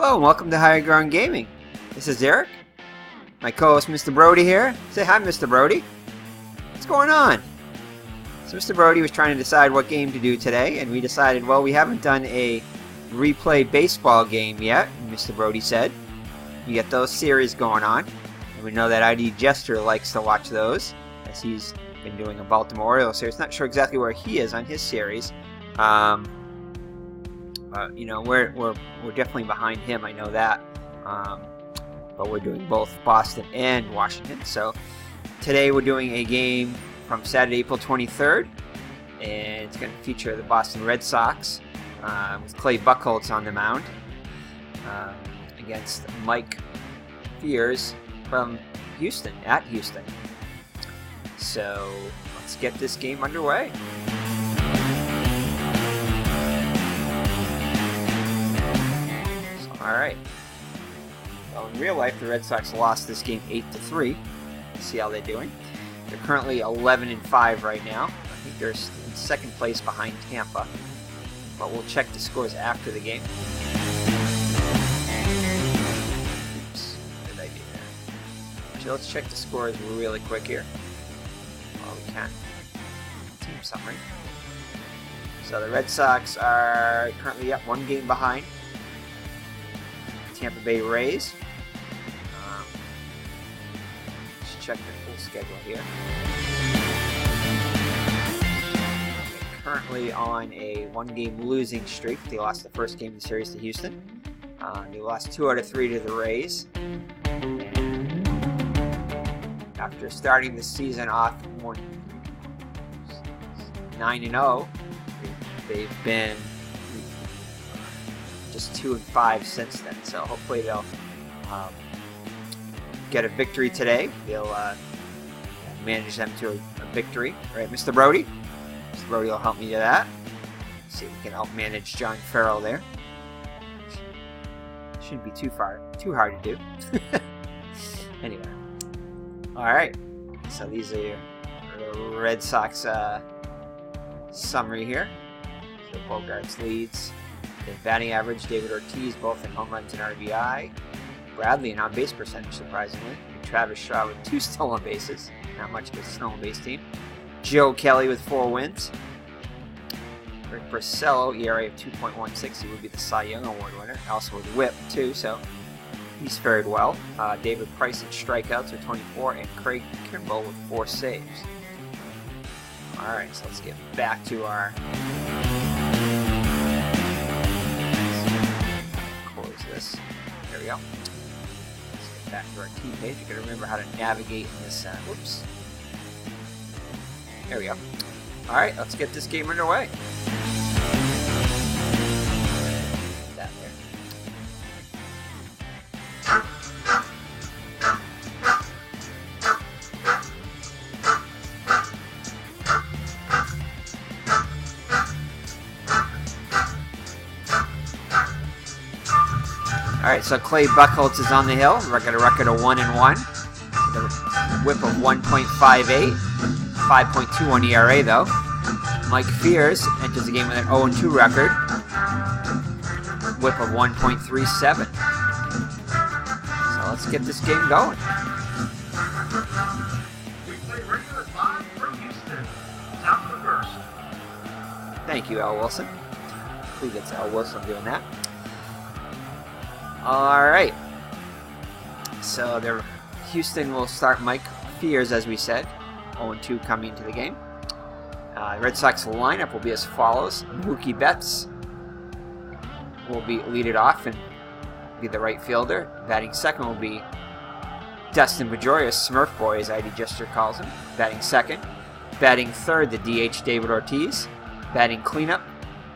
Hello and welcome to Higher Ground Gaming. This is Eric. My co-host Mr. Brody here. Say hi, Mr. Brody. What's going on? So Mr. Brody was trying to decide what game to do today, and we decided, well, we haven't done a replay baseball game yet, Mr. Brody said. We get those series going on, and we know that ID Jester likes to watch those, as he's been doing a Baltimore Orioles series. Not sure exactly where he is on his series. You know, we're definitely behind him, I know that. But we're doing both Boston and Washington. So today we're doing a game from Saturday, April 23rd. And it's going to feature the Boston Red Sox with Clay Buchholz on the mound against Mike Fiers from Houston, at Houston. So let's get this game underway. Alright. Well, in real life, the Red Sox lost this game 8-3. Let's see how they're doing. They're currently 11-5 right now. I think they're in second place behind Tampa. But we'll check the scores after the game. Oops. What did I do there? Actually, let's check the scores really quick here. While we can. Team summary. So the Red Sox are currently up one game behind Tampa Bay Rays. Let's check the full schedule here. They're currently on a one-game losing streak. They lost the first game of the series to Houston. They lost 2 out of 3 to the Rays. After starting the season off 9-0, they've been just 2-5 since then, so hopefully they'll get a victory today. They'll manage them to a victory, right, Mr. Brody? Mr. Brody will help me to that. Let's see if we can help manage John Farrell there. Shouldn't be too hard to do. Anyway, all right. So these are your Red Sox summary here. So Bogarts leads. The batting average, David Ortiz, both in home runs and RBI. Bradley in on-base percentage, surprisingly. And Travis Shaw with 2 stolen bases. Not much of a stolen base team. Joe Kelly with 4 wins. Rick Porcello, ERA of 2.16. He would be the Cy Young Award winner. Also with whip, too, so he's fared well. David Price in strikeouts with 24. And Craig Kimbrell with 4 saves. All right, so let's get back to our... This. There we go. Let's get back to our team page. You gotta remember how to navigate in this. Whoops. There we go. Alright, let's get this game underway. That there. Alright, so Clay Buchholz is on the hill. We're got a record of 1-1. The whip of 1.58. 5.21 ERA though. Mike Fiers enters the game with an 0-2 record. Whip of 1.37. So let's get this game going. We play regular 5 from Houston. Top of the first. Thank you, Al Wilson. I believe it's Al Wilson doing that. Alright, so Houston will start Mike Fiers, as we said, 0-2 coming into the game. Red Sox lineup will be as follows. Mookie Betts will lead it off and be the right fielder. Batting second will be Dustin Pedroia, Smurf Boy, as ID Jester calls him, batting second. Batting third, the DH David Ortiz. Batting cleanup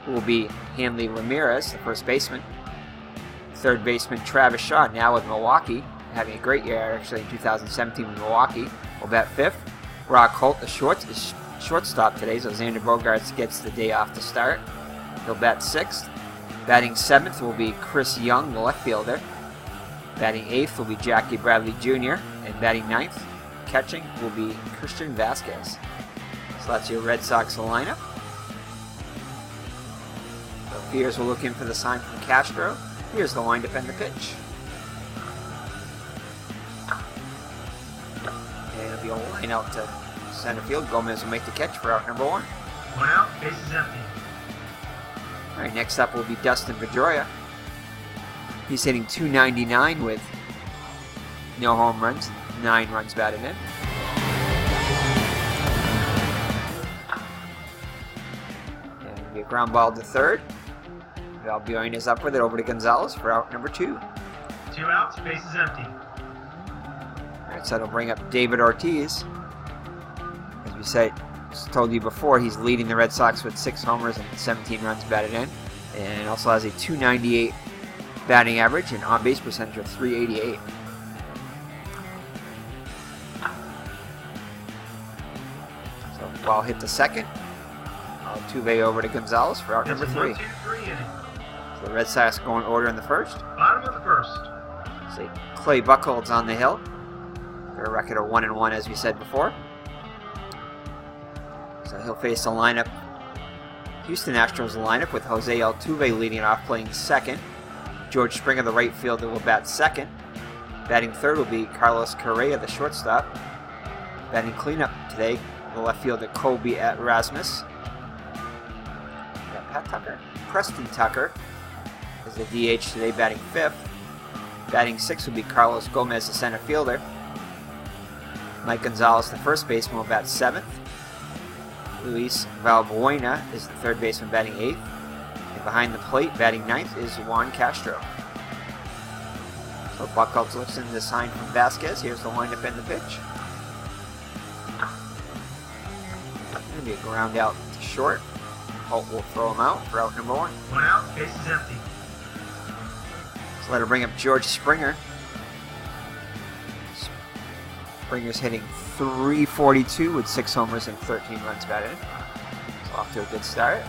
will be Hanley Ramirez, the first baseman. Third baseman Travis Shaw, now with Milwaukee, having a great year actually in 2017 with Milwaukee, will bat fifth. Rock Holt, the shortstop today, so Xander Bogaerts gets the day off to start. He'll bat sixth. Batting seventh will be Chris Young, the left fielder. Batting eighth will be Jackie Bradley Jr. And batting ninth, catching, will be Christian Vasquez. So that's your Red Sox lineup. So Fiers will look in for the sign from Castro. Here's the windup and the pitch. And it'll be a line out to center field. Gomez will make the catch for out number 1. 1 out, base is empty. All right, next up will be Dustin Pedroia. He's hitting .299 with no home runs, 9 runs batted in. And it'll be a ground ball to third. Valbuena is up with it over to Gonzalez for out number 2. 2 outs, base is empty. All right, so it'll bring up David Ortiz. As we said, told you before, he's leading the Red Sox with 6 homers and 17 runs batted in, and also has a .298 batting average and on-base percentage of .388. So ball hit to second. Altuve over to Gonzalez for out number 3. 1-2-3 inning. So the Red Sox go in order in the first. Bottom of the first. So Clay Buchholz on the hill. Their record of 1-1 as we said before. So he'll face the lineup, Houston Astros lineup, with Jose Altuve leading off playing second. George Springer, the right fielder, will bat second. Batting third will be Carlos Correa, the shortstop. Batting cleanup today, the left fielder Colby Erasmus. Pat Tucker. Preston Tucker is the DH today, batting fifth. Batting sixth will be Carlos Gomez, the center fielder. Mike Gonzalez, the first baseman, will bat seventh. Luis Valbuena is the third baseman, batting eighth. And behind the plate, batting ninth, is Juan Castro. So Buchholz looks in the sign from Vasquez. Here's the windup and the pitch. Going to be a ground out to short. Holt will throw him out for out number 1. 1 out, base is empty. So that'll bring up George Springer. Springer's hitting .342 with 6 homers and 13 runs batted in. So off to a good start.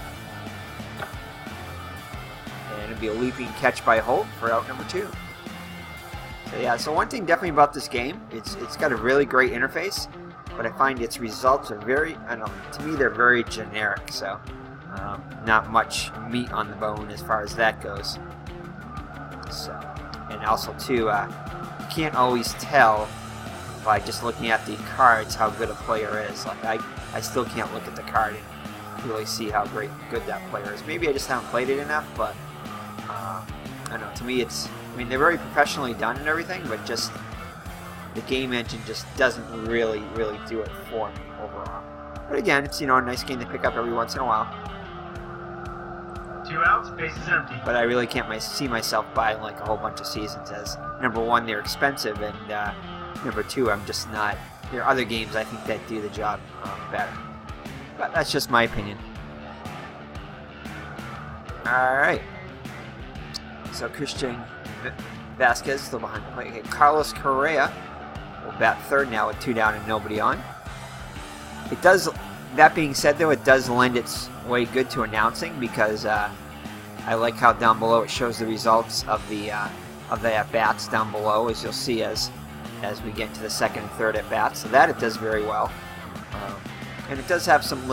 And it'll be a leaping catch by Holt for out number 2. So yeah, so one thing definitely about this game, it's got a really great interface, but I find its results are very, I don't know, to me they're very generic, so not much meat on the bone as far as that goes. So, and also too, you can't always tell by just looking at the cards how good a player is. Like I still can't look at the card and really see how good that player is. Maybe I just haven't played it enough, but I don't know. To me, I mean, they're very professionally done and everything, but just the game engine just doesn't really do it for me overall. But again, it's, a nice game to pick up every once in a while. 2 outs, base is empty. But I really can't see myself buying like a whole bunch of seasons, as number one, they're expensive, and number two, I'm just not. There are other games I think that do the job better. But that's just my opinion. Alright. So Christian Vasquez still behind the plate. Okay, Carlos Correa will bat third now with 2 down and nobody on. It does. That being said, though, it does lend its way good to announcing, because I like how down below it shows the results of the at bats down below, as you'll see as we get into the second and third at bats. So that it does very well, and it does have some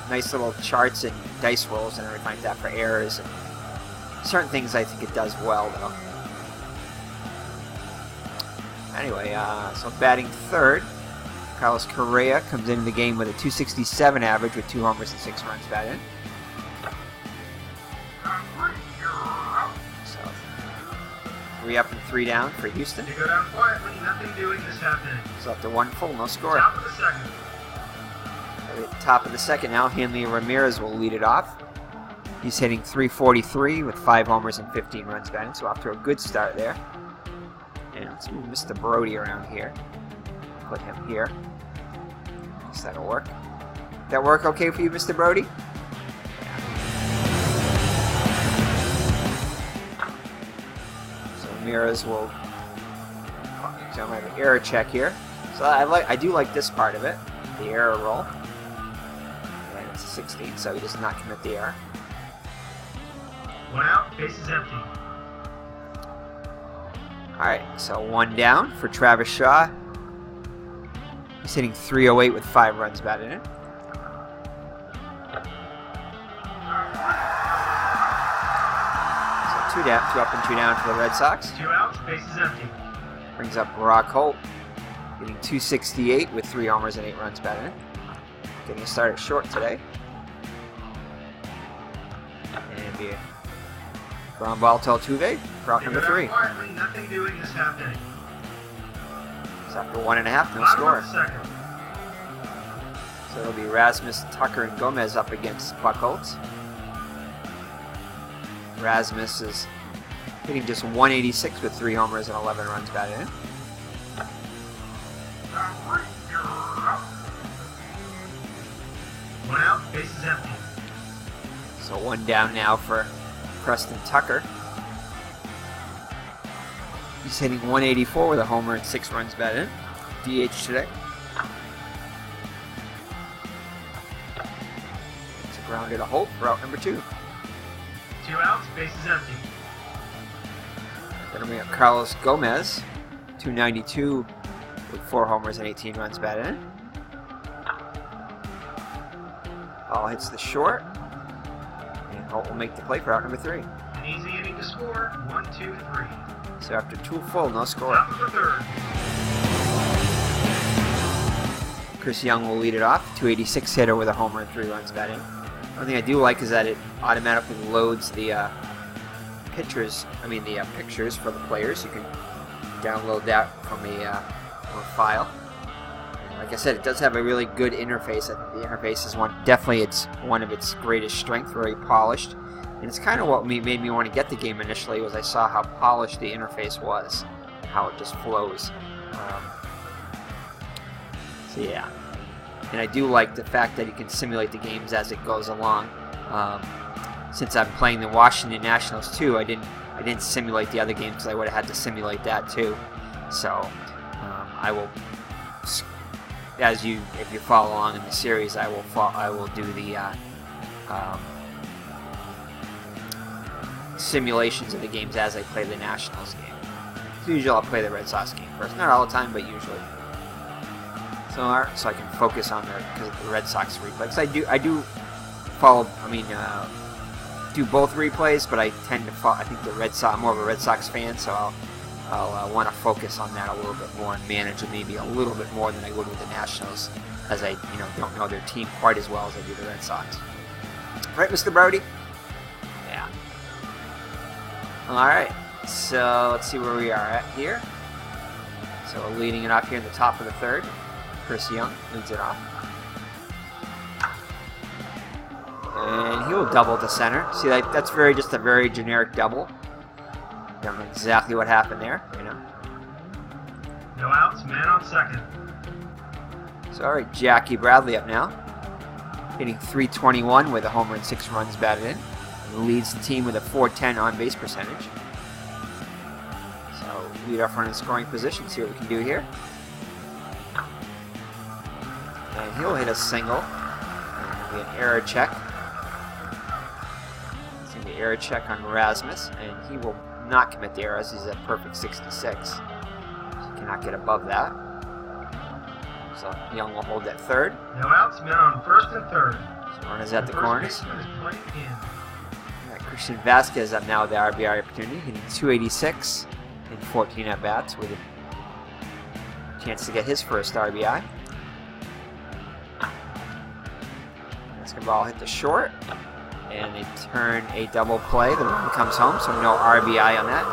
nice little charts and dice rolls and everything like that for errors and certain things. I think it does well, though. Anyway, so batting third, Carlos Correa comes into the game with a .267 average with 2 homers and 6 runs batted in. So 3 up and 3 down for Houston. They go down quietly, nothing doing this half inning. So up to 1 full, no score. Top of the second. At the top of the second now, Hanley Ramirez will lead it off. He's hitting .343 with 5 homers and 15 runs batted in, so off to a good start there. And let's move Mr. Brody around here. Put him here. Guess that'll work. That work okay for you, Mr. Brody? Yeah. So Ramirez will. So I have an error check here. So I do like this part of it, the error roll. And it's a 16, so he does not commit the error. 1 out, base is empty. Alright, so 1 down for Travis Shaw. He's hitting .308 with 5 runs batted in. So Two down, 2 up and 2 down for the Red Sox. 2 outs, bases empty. Brings up Buchholz, hitting .268 with 3 homers and 8 runs batted in. Getting a start at short today. And it'll be a ground ball to Altuve for out number 3. Quietly, nothing doing this half inning. It's after 1.5, no Bottom score. of the second. So it'll be Rasmus, Tucker, and Gomez up against Buchholz. Rasmus is hitting just .186 with 3 homers and 11 runs batted in. One out, bases empty. So 1 down now for Preston Tucker. He's hitting .184 with a homer and 6 runs batted in. DH today. It's a grounded to Holt for out number 2. 2 outs, bases empty. Then we have Carlos Gomez, .292 with 4 homers and 18 runs batted in. Ball hits the short, and Holt will make the play for out number 3. An easy inning to score. 1, 2, 3. So after 2 full, no score. Top of the third. Chris Young will lead it off, .286 hitter with a homer and 3 runs batted in. One thing I do like is that it automatically loads the pictures for the players. You can download that from a file. And like I said, it does have a really good interface. I think the interface is one of its greatest strengths, very polished. And it's kind of what made me want to get the game initially, was I saw how polished the interface was, how it just flows. So yeah. And I do like the fact that you can simulate the games as it goes along. Since I'm playing the Washington Nationals too, I didn't simulate the other games because I would have had to simulate that too. So I will, if you follow along in the series, I will do the simulations of the games as I play the Nationals game. So usually I'll play the Red Sox game first, not all the time, but usually. So I can focus on the Red Sox replay. Because I do follow. Do both replays, but I tend to follow. I think I'm more of a Red Sox fan, so I'll want to focus on that a little bit more and manage it maybe a little bit more than I would with the Nationals, as I don't know their team quite as well as I do the Red Sox. Right, Mr. Brody? Yeah. All right. So let's see where we are at here. So leading it off here in the top of the third. Chris Young leads it off. And he will double to center. See, that's just a very generic double. Don't know exactly what happened there, No outs, man on second. So, all right, Jackie Bradley up now. Hitting .321 with a homer and 6 runs batted in. And leads the team with a .410 on-base percentage. So, lead off running scoring position. See what we can do here. And he'll hit a single. And it'll be an error check. It's going to be an error check on Rasmus. And he will not commit the errors. He's at perfect 66. So he cannot get above that. So Young will hold at third. No outs, men on first and third. So runners at the corners. Right, Christian Vasquez up now with the RBI opportunity. Hitting .286 in 14 at-bats with a chance to get his first RBI. Ball hit the short, and they turn a double play. The run comes home, so no RBI on that,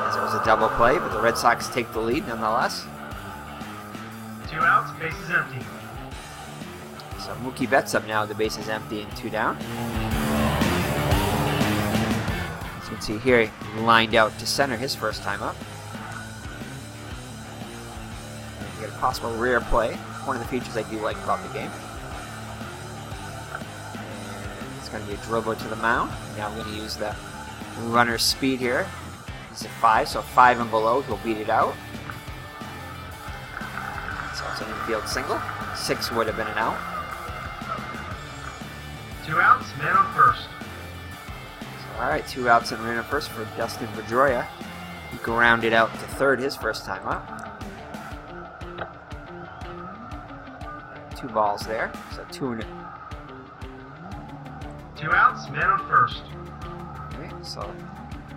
as it was a double play, but the Red Sox take the lead nonetheless. 2 outs, bases empty. So Mookie Betts up now, the base is empty and 2 down. As you can see here, he lined out to center his first time up. And you get a possible rear play, one of the features I do like about the game. It's going to be a dribble to the mound. Now I'm going to use the runner's speed here. He's at 5, so 5 and below, he'll beat it out. So it's an infield single. 6 would have been an out. 2 outs, man on first. So, all right, 2 outs and runner on first for Dustin Pedroia. He grounded out to third his first time up. 2 balls there, so 2 outs, man on first. Okay, so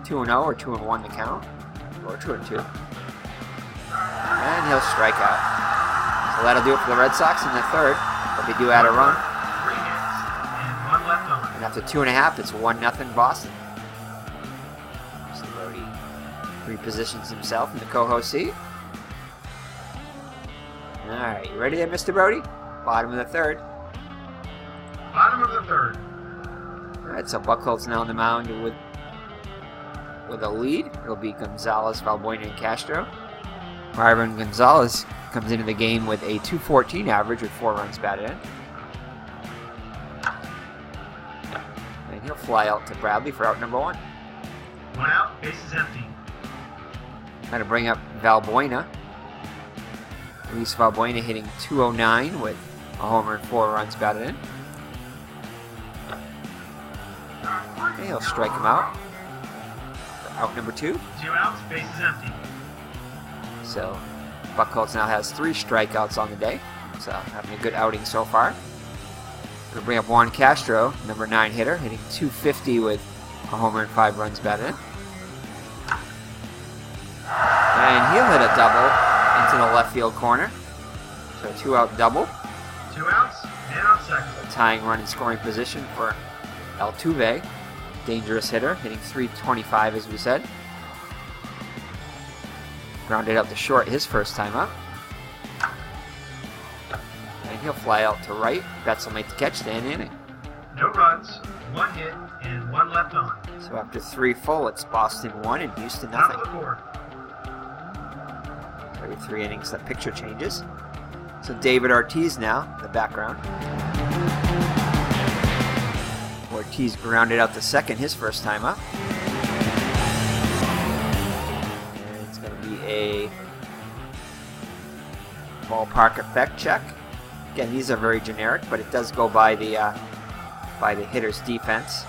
2-0 or 2-1 to count, or 2-2. And he'll strike out. So that'll do it for the Red Sox in the third, but they do add a run. 3 hits and 1 left on. And after 2.5, it's 1-0 Boston. So Brody repositions himself in the co-host seat. Alright, you ready there, Mr. Brody? Bottom of the third. Bottom of the third. Alright, so Buchholz now on the mound with a lead. It'll be Gonzalez, Valbuena, and Castro. Marvin Gonzalez comes into the game with a .214 average with 4 runs batted in. And he'll fly out to Bradley for out number 1. 1 out, bases empty. Going to bring up Valbuena. Luis Valbuena hitting .209 with a homer and 4 runs batted in. Okay, he'll strike him out. Out number 2. 2 outs, bases empty. So Buchholz now has 3 strikeouts on the day. So having a good outing so far. We'll bring up Juan Castro, number 9 hitter, hitting .250 with a homer and 5 runs batted in. And he'll hit a double into the left field corner. So a 2-out double. 2 outs, man on second. A tying run in scoring position for Altuve. Dangerous hitter, hitting .325 as we said. Grounded out to short his first time up. And he'll fly out to right. Betts will make the catch to end the inning. No runs, 1 hit, and 1 left on. So after 3 full, it's Boston 1 and Houston Top nothing. of the 4th. Every 3 innings, that picture changes. So David Ortiz now, in the background. Ortiz grounded out to second his first time up. And it's going to be a ballpark effect check. Again, these are very generic, but it does go by the hitter's defense,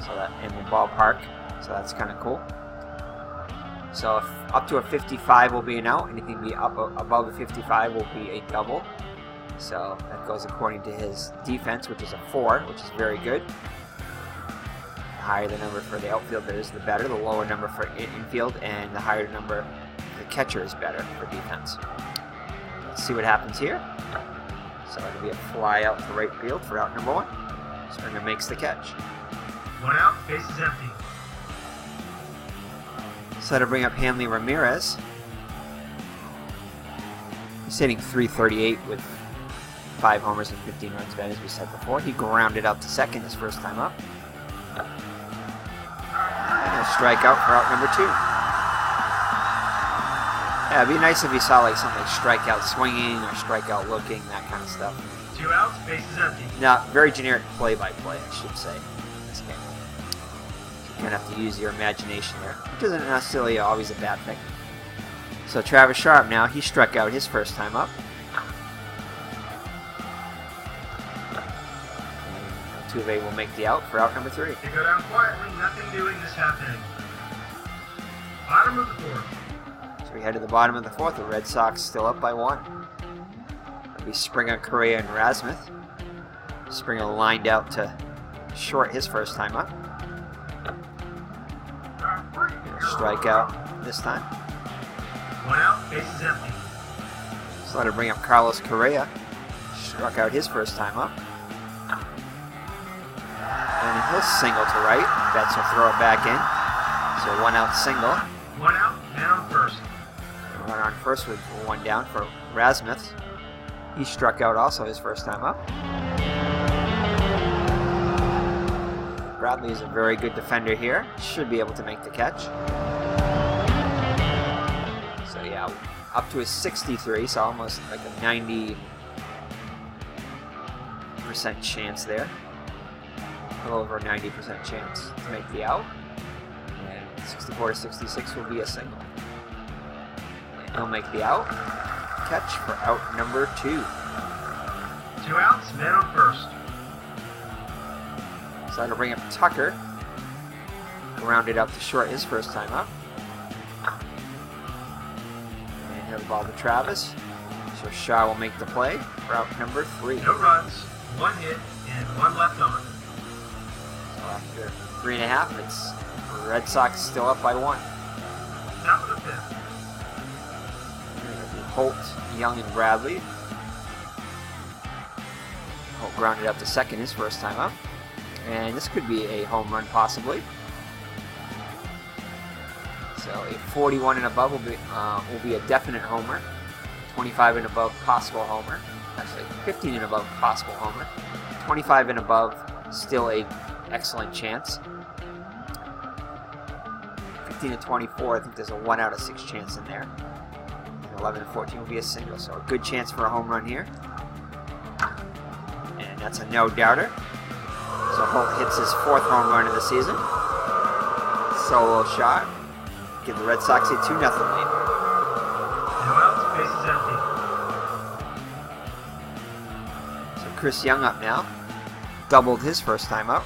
so that in the ballpark. So that's kind of cool. So if up to a 55 will be an out. Anything be up above a 55 will be a double. So that goes according to his defense, which is a 4, which is very good. The higher the number for the outfielders, the better. The lower number for infield, and the higher number for the catcher is better for defense. Let's see what happens here. So it'll be a fly out to right field for out number 1. Springer makes the catch. 1 out, bases empty. So to bring up Hanley Ramirez. He's hitting .338 with 5 homers and 15 runs batted, as we said before. He grounded out to second his first time up. And he'll strike out for out number 2. Yeah, it'd be nice if he saw like something like strikeout swinging or strikeout looking, that kind of stuff. 2 outs, bases empty. Now, very generic play-by-play, I should say, in this game. You kind of have to use your imagination there, which isn't necessarily always a bad thing. So Travis Sharp now, he struck out his first time up. And Altuve will make the out for out number 3. They go down quietly, nothing doing this half inning. Bottom of the 4th. So we head to the bottom of the 4th. The Red Sox still up by 1. It'll be Springer, Correa, and Rasmuth. Springer lined out to short his first time up. Strike out this time. 1 out, bases empty. So that'll bring up Carlos Correa. Struck out his first time up. And he'll single to right. Betts will throw it back in. So 1 out single. 1 out, man on first. Runner on first with 1 down for Rasmuth. He struck out also his first time up. Bradley is a very good defender here. Should be able to make the catch. So yeah, up to a 63, so almost like a 90% chance there. A little over a 90% chance to make the out. And 64 to 66 will be a single. And he'll make the out. Catch for out number 2. 2 outs, man on first. So that'll bring up Tucker. Grounded out to short his first time up. And he'll ball to Travis. So Shaw will make the play for out number 3. No runs, 1 hit, and 1 left on. So after 3.5, it's Red Sox still up by 1. Top of the 5th. Holt, Young, and Bradley. Holt grounded out to second his first time up. And this could be a home run possibly. So a 41 and above will be a definite homer. 25 and above possible homer. Actually 15 and above possible homer. 25 and above still a excellent chance. 15 to 24, I think there's a 1 out of 6 chance in there. And 11 to 14 will be a single, so a good chance for a home run here. And that's a no-doubter. So Holt hits his 4th home run of the season. Solo shot. Give the Red Sox a 2-0 lead. No outs, bases empty. So Chris Young up now. Doubled his first time up.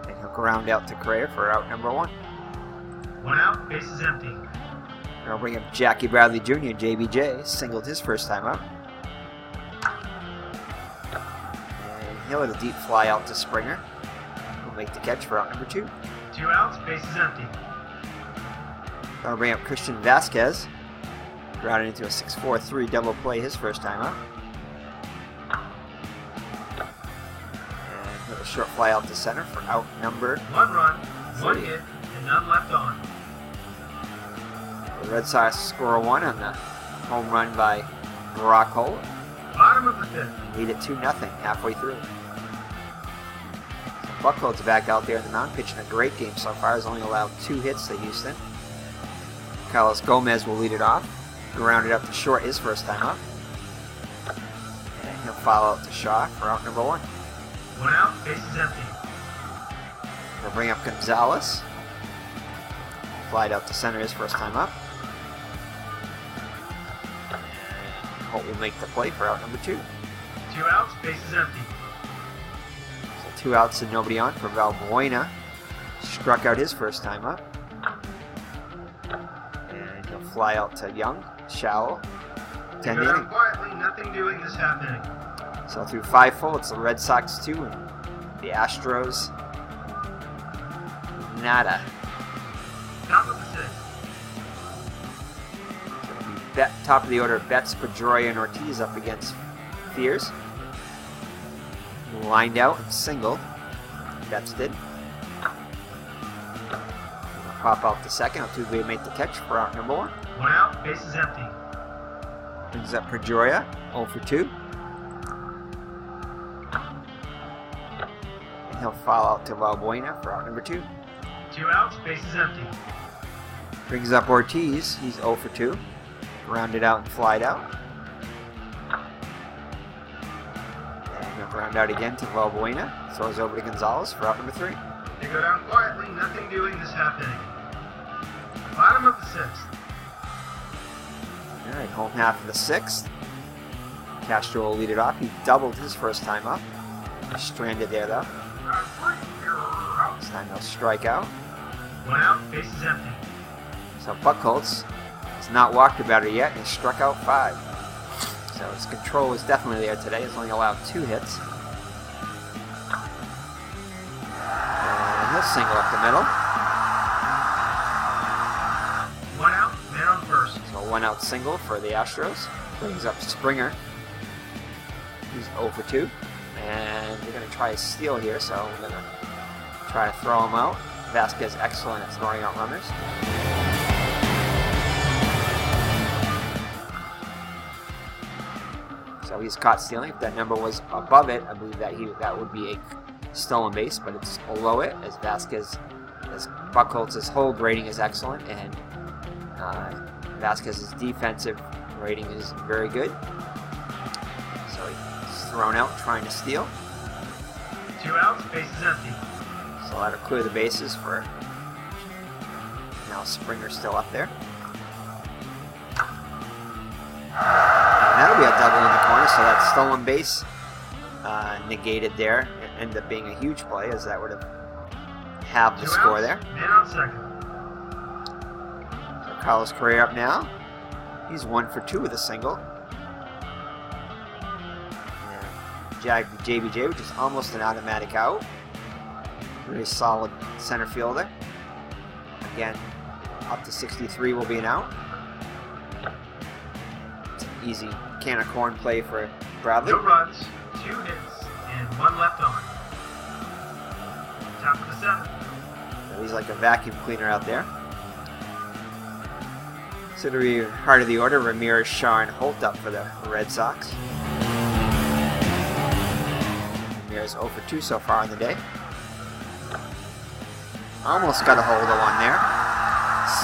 And he'll ground out to Correa for out number 1. 1 out, bases empty. And I'll bring up Jackie Bradley Jr. JBJ. Singled his first time up. And he'll hit a deep fly out to Springer. He'll make the catch for out number 2. 2 outs, bases empty. I'll bring up Christian Vasquez. Grounded into a 6-4-3 double play his first time up. And he'll a short fly out to center for out number 1 run, 1 3. hit, and none left on. The Red Sox score 1 on the home run by Buchholz. Bottom of the 5th. Lead it 2-0 halfway through. So Buchholz back out there in the mound, pitching a great game so far. Has only allowed 2 hits to Houston. Carlos Gomez will lead it off. Grounded up to short his first time up. And he'll follow up to Shaw for out number 1. 1 out, bases empty. We'll bring up Gonzalez. Flied out to center his first time up. And Holt will make the play for out number 2. 2 outs, bases empty. So 2 outs and nobody on for Valbuena. Struck out his first time up. And he'll fly out to Young. Shallow. 10 Go inning. down quietly, nothing doing this happening. So through 5 full, it's the Red Sox 2 and the Astros nada. Top of the 6th. Top of the order, Betts, Pedroia, and Ortiz up against Fiers. Lined out and singled. Betts did. Pop out to second. Altuve made the catch for out number 1. 1 out, bases empty. Brings up Pedroia, 0 for 2. And he'll foul out to Valbuena for out number 2. 2 outs, bases empty. Brings up Ortiz, he's 0 for 2. Rounded out and flied out. And he'll ground out again to Valbuena. Throws over to Gonzalez for out number 3. They go down quietly, nothing doing this happening. Bottom of the 6th. Alright, home half of the 6th. Castro will lead it off. He doubled his first time up. He's stranded there though. This time he'll strike out. 1 out, bases empty. So Buchholz has not walked a batter yet and has struck out 5. So his control is definitely there today. He's only allowed 2 hits. And he'll single up the middle. 1 out, man on first. So a 1 out single for the Astros. Brings up Springer. He's 0 for 2. And they're going to try a steal here, so we're going to try to throw him out. Vasquez excellent at throwing out runners. So he's caught stealing. If that number was above it, I believe that would be a stolen base, but it's below it as Buchholz's hold rating is excellent, and Vasquez's defensive rating is very good. So he's thrown out trying to steal. 2 outs, bases empty. So that'll clear the bases for now. Springer's still up there. And that'll be a double in the corner, so that stolen base negated there. It ended up being a huge play, as that would have halved the 2 score outs, there. man on second. So Carlos Correa up now. He's 1 for 2 with a single. And JBJ, which is almost an automatic out. Very solid center fielder. Again, up to 63 will be an out. It's an easy can of corn play for Bradley. No runs, 2 hits, and 1 left on. Top of the 7th. So he's like a vacuum cleaner out there. So to the heart of the order, Ramirez, Shaw, and Holt up for the Red Sox. Ramirez 0 for 2 so far on the day. Almost got a hold of one there.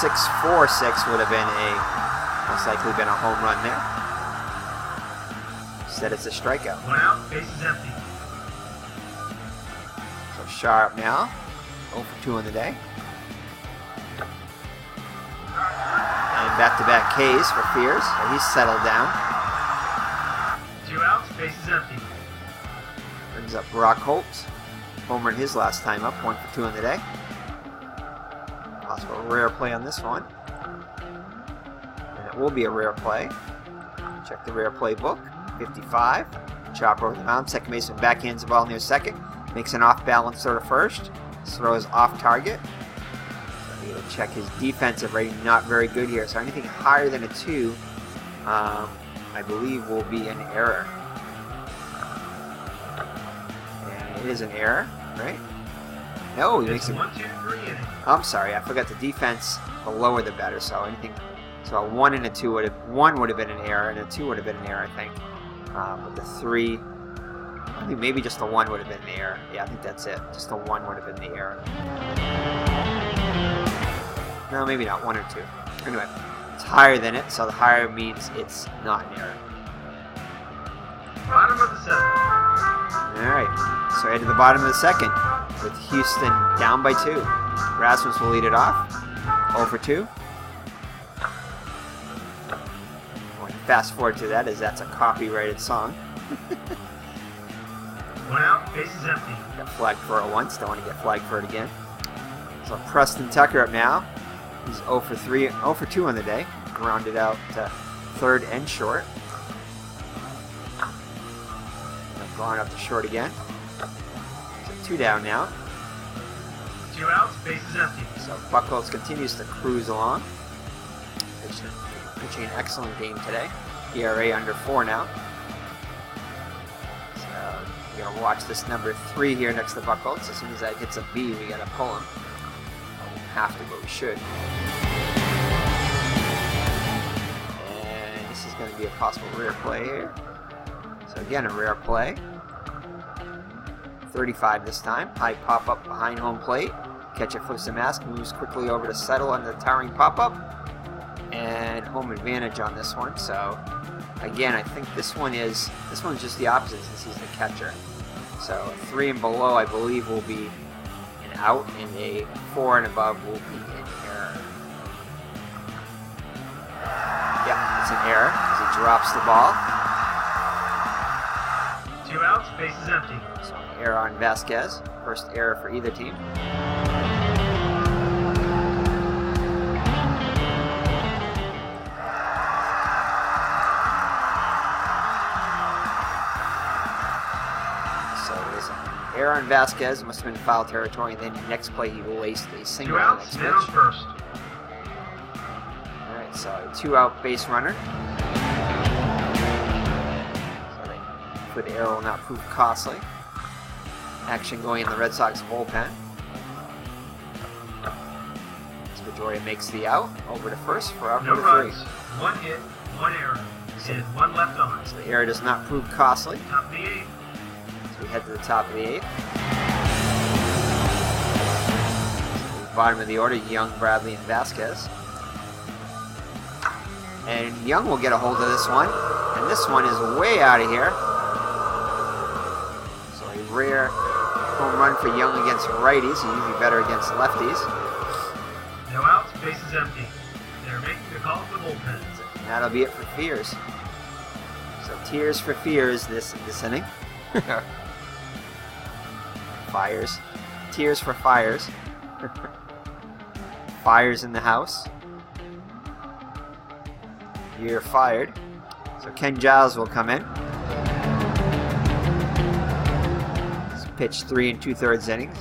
6-4-6 would have been most likely been a home run there. Instead it's a strikeout. 1 out, bases empty. So Shaw up now, 0 for 2 on the day. And back-to-back Ks for Fiers, so he's settled down. 2 outs, bases empty. Brings up Buchholz. Homered his last time up, 1 for 2 on the day. Possible rare play on this one. And it will be a rare play. Check the rare play book. 55. Chopper over the mound. Second baseman backhands the ball near second. Makes an off-balance throw to first. Throws off target. So you gotta check his defensive rating. Not very good here. So anything higher than a 2, I believe, will be an error. And it is an error, right? No, he makes it. 1, 2, 3 inning. I'm sorry, I forgot the defense. The lower the better. So anything. So a 1 and a 2 would have 1 would have been an error, and a 2 would have been an error, I think. But the 3, I think maybe just the 1 would have been the error. Yeah, I think that's it. Just the 1 would have been the error. No, maybe not 1 or 2. Anyway, it's higher than it, so the higher means it's not an error. Bottom of the 7th. All right, so head to the bottom of the 2nd with Houston down by 2. Rasmus will lead it off. 0 for 2. Fast forward to that, as that's a copyrighted song. 1 out, bases empty. Got flagged for it once, don't want to get flagged for it again. So Preston Tucker up now. He's 0 for 3, 0 for 2 on the day. Grounded out to third and short. Going up to short again. So 2 down now. 2 outs, bases empty. So Buchholz continues to cruise along. Pitching an excellent game today. ERA under 4 now. So we're going to watch this number 3 here next to Buchholz. As soon as that hits a B, we got to pull him. We don't have to, but we should. And this is going to be a possible rare play here. So again, a rare play. 35 this time. High pop-up behind home plate. Catcher flips the mask, moves quickly over to settle under the towering pop-up. And home advantage on this one. So again, I think this one's just the opposite since he's the catcher. So 3 and below, I believe, will be an out, and a 4 and above will be an error. Yeah, it's an error because he drops the ball. 2 outs, bases empty. So an error on Vasquez. First error for either team. Error on Vasquez, must have been foul territory, and then next play he laced a single. 2 outs, man on first. Alright, so a 2-out base runner. So they put the error will not prove costly. Action going in the Red Sox bullpen. Pedroia makes the out, over to first for out number 3. No runs, 1 hit, 1 error, and 1 left on. So the error does not prove costly. Top of the 8th. We head to the top of the 8th. Bottom of the order, Young, Bradley, and Vasquez. And Young will get a hold of this one. And this one is way out of here. So a rare home run for Young against righties. He's usually better against lefties. No outs, bases empty. They're making the call for the bullpen. And that'll be it for Fiers. So tears for Fiers this inning. Fires. Tears for Fires. Fires in the house. You're fired. So Ken Giles will come in. He's pitched 3 2/3 innings.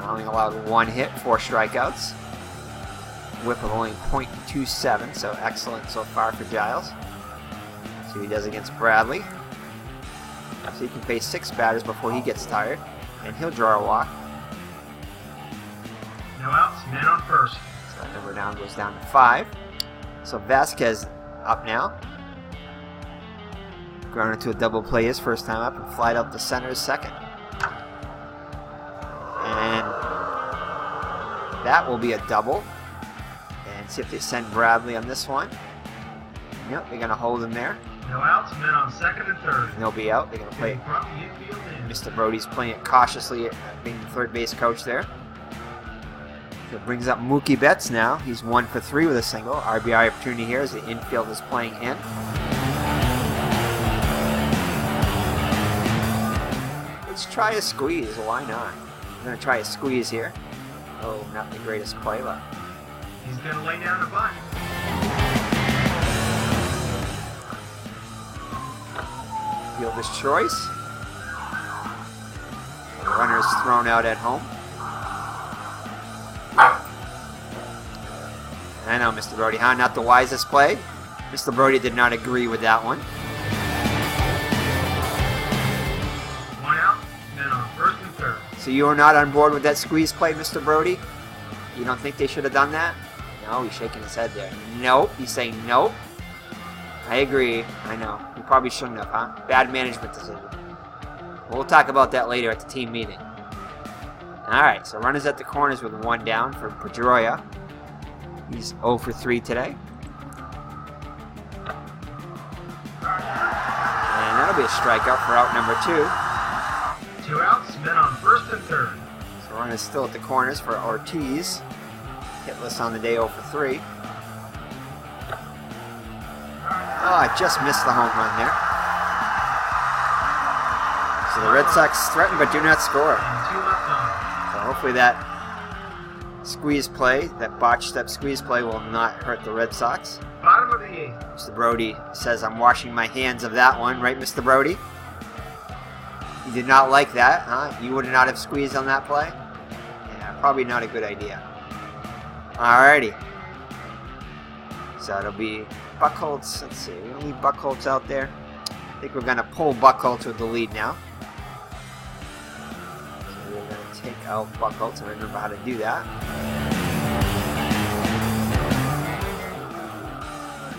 Only allowed 1 hit, 4 strikeouts. Whip of only .27, so excellent so far for Giles. See what he does against Bradley. So he can face 6 batters before he gets tired, and he'll draw a walk. No outs, man on first. So that number down goes down to 5. So Vasquez up now. Ground into a double play his first time up and flied out to center second. And that will be a double. And see if they send Bradley on this one. Yep, they're going to hold him there. No outs, men on second and third. And he'll be out. They're going to play it. From the infield in. Mr. Brody's playing it cautiously, being the third base coach there. So it brings up Mookie Betts now. He's 1 for 3 with a single. RBI opportunity here as the infield is playing in. Let's try a squeeze. Why not? I'm going to try a squeeze here. Oh, not the greatest play, but He's going to lay down the bunt. fielder's choice. The runner is thrown out at home. I know, Mr. Brody, huh? Not the wisest play. Mr. Brody did not agree with that one. 1 out, men on first and third. So you are not on board with that squeeze play, Mr. Brody? You don't think they should have done that? No, he's shaking his head there. Nope. He's saying nope. I agree. I know. You probably shouldn't have, huh? Bad management decision. We'll talk about that later at the team meeting. Alright, so runners at the corners with 1 down for Pedroia. He's 0 for 3 today. And that'll be a strikeout for out number 2. 2 outs, men on first and third. So runners still at the corners for Ortiz. Hitless on the day, 0 for 3. Oh, I just missed the home run there. So the Red Sox threaten but do not score. And 2 left on. So hopefully that squeeze play, that botched up squeeze play, will not hurt the Red Sox. Bottom of the 8th. Mr. Brody says I'm washing my hands of that one, right, Mr. Brody? You did not like that, huh? You would not have squeezed on that play? Yeah, probably not a good idea. Alrighty. So it'll be Buchholz. Let's see, we're going to leave Buchholz out there. I think we're going to pull Buchholz with the lead now. So we're going to take out Buchholz, and I remember how to do that.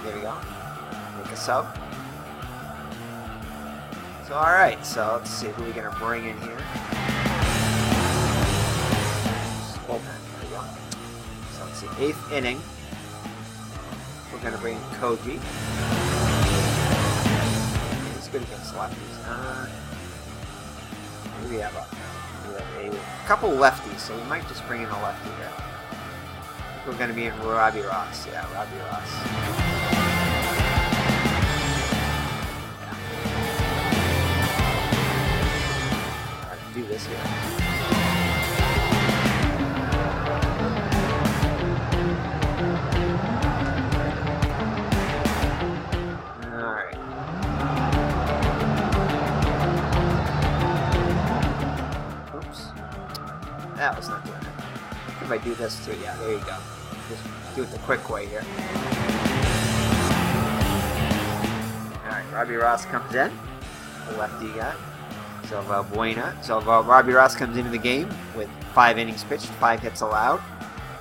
There we go. Make a sub. So alright, so let's see who we're going to bring in here. Bullpen, there we go. So let's see, 8th inning. We're going to bring in Koji. He's good against lefties. We have a couple lefties, so we might just bring in a lefty here. I think we're going to be in Robbie Ross. Yeah, Robbie Ross. Do this here. Alright. Oops. That was not doing it. If I do this too, yeah, there you go. Just do it the quick way here. Alright, Robbie Ross comes in. The lefty guy. So Robbie Ross comes into the game with 5 innings pitched, 5 hits allowed,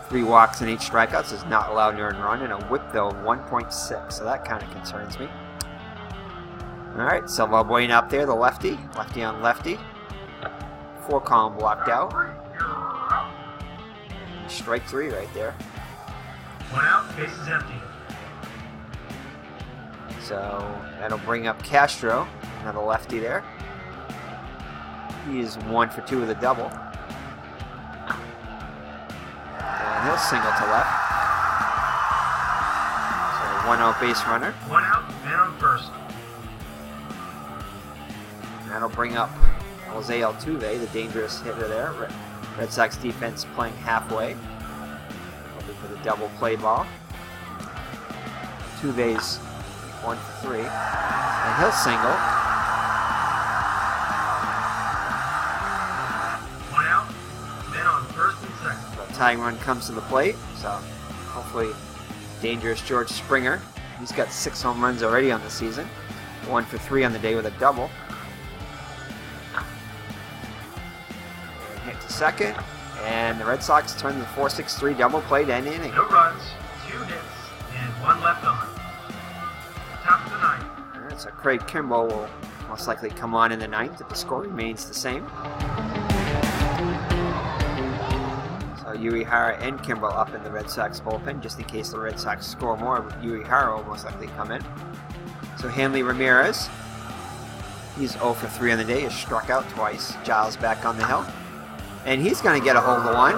3 walks and 8 strikeouts. Is not allowed an earned run, and a whip though of 1.6. So that kind of concerns me. All right, so Buena up there, the lefty on lefty. 4 column blocked out. Strike 3 right there. 1 out, base is empty. So that'll bring up Castro, another lefty there. He is 1 for 2 with a double. And he'll single to left. So 1 out base runner. 1 out, man on first. And that'll bring up Jose Altuve, the dangerous hitter there. Red Sox defense playing halfway. Hoping for the double play ball. Altuve's 1 for 3. And he'll single. tying run comes to the plate. So hopefully dangerous George Springer. He's got 6 home runs already on the season. 1 for 3 on the day with a double. And hit to second. And the Red Sox turn the 4-6-3 double play to end the inning. No runs, 2 hits, and 1 left on. Top of the 9th. All right, so Craig Kimbrell will most likely come on in the 9th if the score remains the same. So Uehara and Kimbrell up in the Red Sox bullpen just in case the Red Sox score more. Uehara will most likely come in. So Hanley Ramirez, he's 0 for 3 on the day, is struck out twice. Giles back on the hill. And he's going to get a hold of one.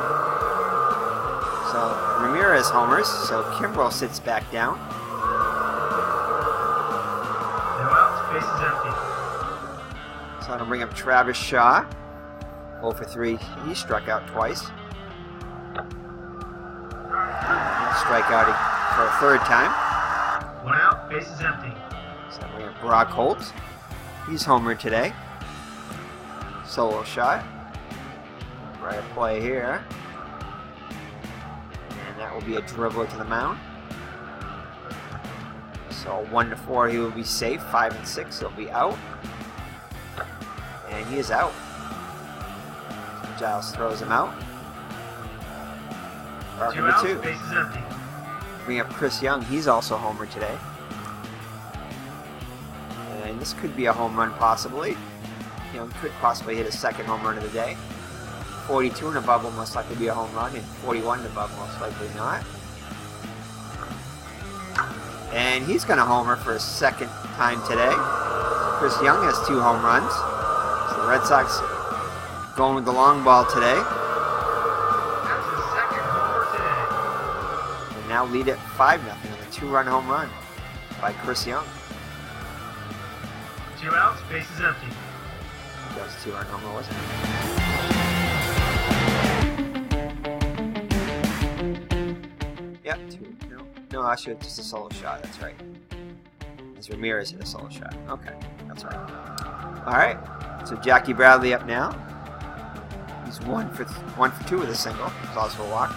So Ramirez homers, so Kimbrell sits back down. No outs, bases empty. So that'll bring up Travis Shaw. 0 for 3, he struck out twice. He'll strike out for a 3rd time. 1 out, bases empty. So that'll bring up Brock Holt. He's homered today. Solo shot. Right play here. And that will be a dribbler to the mound. So 1 to 4 he will be safe. 5 and 6 he'll be out. And he is out. So Giles throws him out. 2 outs, bases empty. Bring up Chris Young. He's also homered today. And this could be a home run possibly. Young could possibly hit his 2nd home run of the day. 42 and above will most likely be a home run, and 41 and above most likely not. And he's going to homer for his 2nd time today. Chris Young has 2 home runs. So the Red Sox going with the long ball today. That's his 2nd homer today. And now lead at 5-0 with a 2-run home run by Chris Young. 2 outs, bases empty. That was a 2-run homer, wasn't it? Yep, 2. No, actually, just a solo shot. That's right. As Ramirez hit a solo shot. Okay, that's right. All right. So Jackie Bradley up now. He's 1 for 2 with a single. It's also a walk.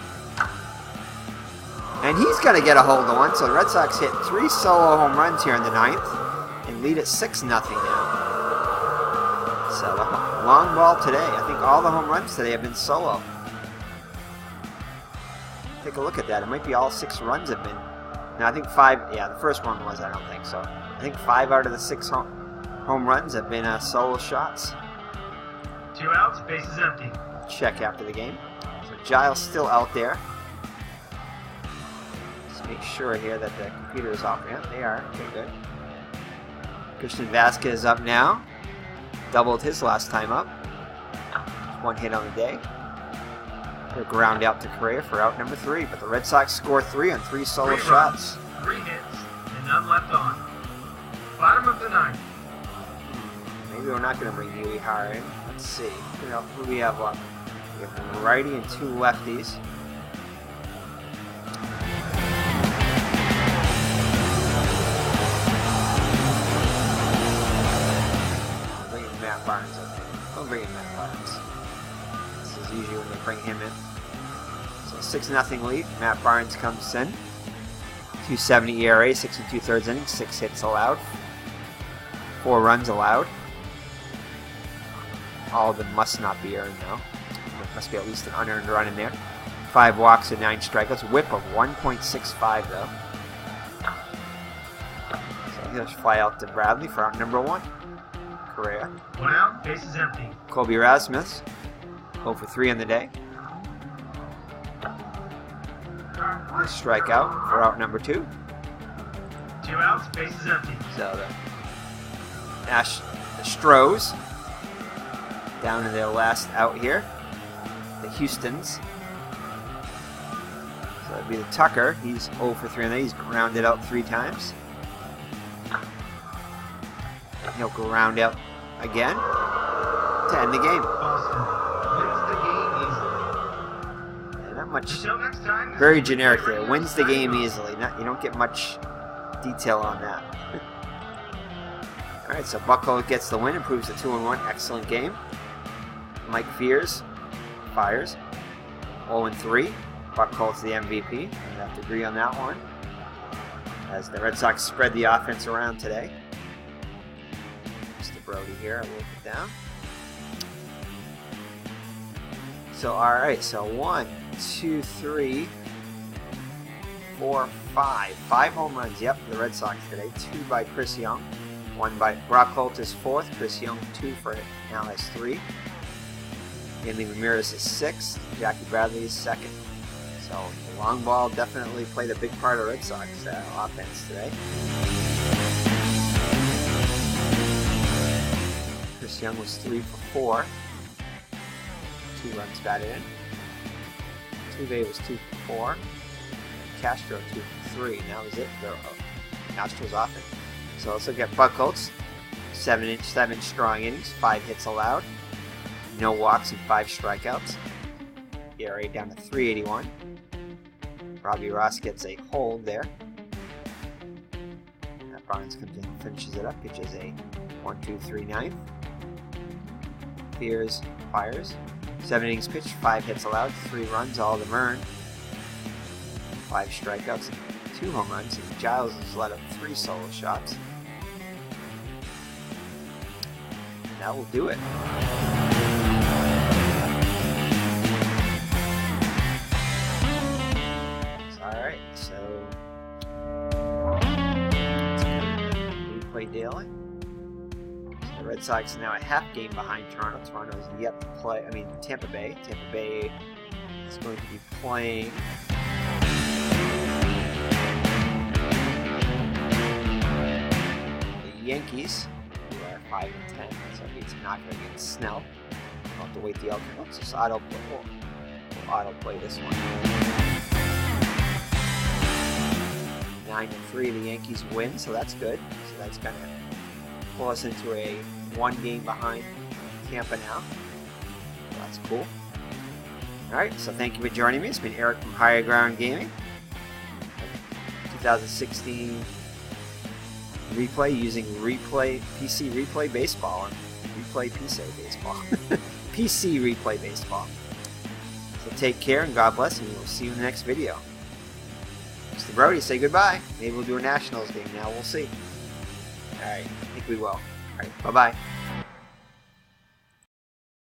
And he's going to get a hold of one. So the Red Sox hit 3 solo home runs here in the 9th and lead at 6-0 now. So the long ball today. I think all the home runs today have been solo. Take a look at that. It might be all 6 runs have been. No, I think 5. Yeah, the first one was. I don't think so. I think 5 out of the 6 home runs have been solo shots. 2 outs, bases empty. Check after the game. So Giles still out there. Just make sure here that the computer is off. Yeah, they are. Okay, good. Christian Vasquez up now. Doubled his last time up. 1 hit on the day. He'll ground out to Correa for out number 3, but the Red Sox score 3 on 3 solo 3 shots. runs, 3 hits, and none left on. Bottom of the 9th. Maybe we're not going to bring Uehara in. Let's see. Who do we have left? We have a righty and 2 lefties. I'll bring in Matt Barnes. I'll bring in Matt Barnes. This is usually when they bring him in. So 6-0 lead. Matt Barnes comes in. 2.70 ERA, 6 2/3 innings, 6 hits allowed, 4 runs allowed. All of them must not be earned though. There must be at least an unearned run in there. 5 walks and 9 strikeouts. Whip of 1.65 though. So he'll fly out to Bradley for out number 1. Correa. 1 out, bases empty. Colby Rasmus. 0 for 3 on the day. He'll strike out for out number 2. 2 outs, bases empty. So the Astros down to their last out here. The Houstons. So that'd be the Tucker. He's 0 for 3 on that. He's grounded out 3 times. And he'll ground out again to end the game. Boston wins the game easily. Yeah, not much. Until next time. Very generic there. Wins the game easily. You don't get much detail on that. All right, so Buchholz gets the win, improves to 2-1. Excellent game. Mike Fiers fires. 0-3. Buchholz the MVP. We have to agree on that one. As the Red Sox spread the offense around today. Mr. Brody here, I will put down. So, alright, so 1, 2, 3, 4, 5. 5 home runs, yep, for the Red Sox today. 2 by Chris Young. 1 by Buchholz is 4th. Chris Young, 2 for it. Now has 3. Andy Ramirez is 6th. Jackie Bradley is 2nd. So, the long ball definitely played a big part of Red Sox offense today. Chris Young was 3 for 4. 2 runs batted in. Tuve was 2 for 4. Castro 2 for 3. And that was it for Astros offense. So let's look at Buchholz. 7 strong innings, 5 hits allowed. No walks and 5 strikeouts. ERA down to 3.81. Robbie Ross gets a hold there. Matt Barnes comes in and finishes it up. Pitches a 1-2-3 ninth. Fiers fires. 7 innings pitched, 5 hits allowed, 3 runs, all to earned. 5 strikeouts and 2 home runs. And Giles has let up 3 solo shots. And that will do it. Alright, so let's go to replay daily. So the Red Sox are now a half game behind Toronto. Toronto is yet to play, Tampa Bay. Tampa Bay is going to be playing the Yankees, who are 5-10, so it's not going to get Snell. We'll have to wait the outcome. Let's just we'll auto-play this one. 9-3, the Yankees win, so that's good. So that's going to pull us into a 1 game behind Tampa now. So that's cool. Alright, so thank you for joining me. It's been Eric from Higher Ground Gaming. 2016 replay using PC Replay Baseball and Replay PC Baseball. PC Replay Baseball. So take care and God bless, and we'll see you in the next video. Mr. Brody, say goodbye. Maybe we'll do a Nationals game now. We'll see. Alright, I think we will. Alright, bye-bye.